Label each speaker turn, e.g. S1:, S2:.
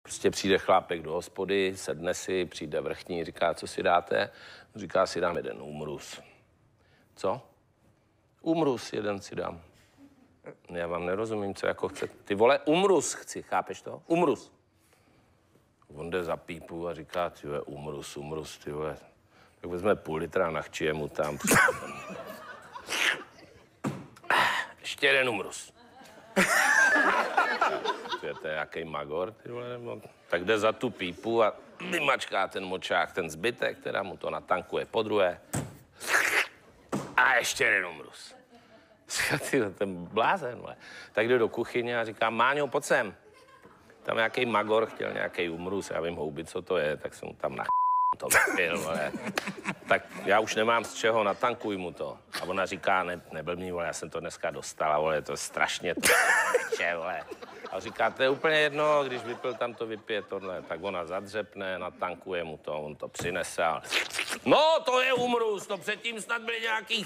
S1: Prostě přijde chlápek do hospody, sedne si, přijde vrchní, říká, co si dáte? Říká, si dám jeden umrus. Co? Umrus jeden si dám. Já vám nerozumím, co jako chce. Ty vole, umrus chci, chápeš to? Umrus. On jde za pípu a říká, ty vole, umrus, ty vole. Tak vezme půl litra, nachčije mu tam. Ještě jeden umrus. To je nějaký magor, ty vole, nebo... Tak jde za tu pípu a vymačká ten močák, ten zbytek, teda mu to natankuje podruhé. A ještě jeden umrus. Ty, ten blázen, vole. Tak jde do kuchyně a říká, Máňo, pojď sem. Tam nějaký magor chtěl nějaký umrus, já vím houbit, co to je, tak jsem mu tam to vypil, vole. Tak já už nemám z čeho, natankuj mu to. A ona říká, neblbni, vole, já jsem to dneska dostala, vole, to je strašně to teče, vole. A říká, to je úplně jedno, když vypil tam to, vypije tohle. Tak ona zadřepne, natankuje mu to, on to přinese a... No, to je umrus, to předtím snad byly nějaký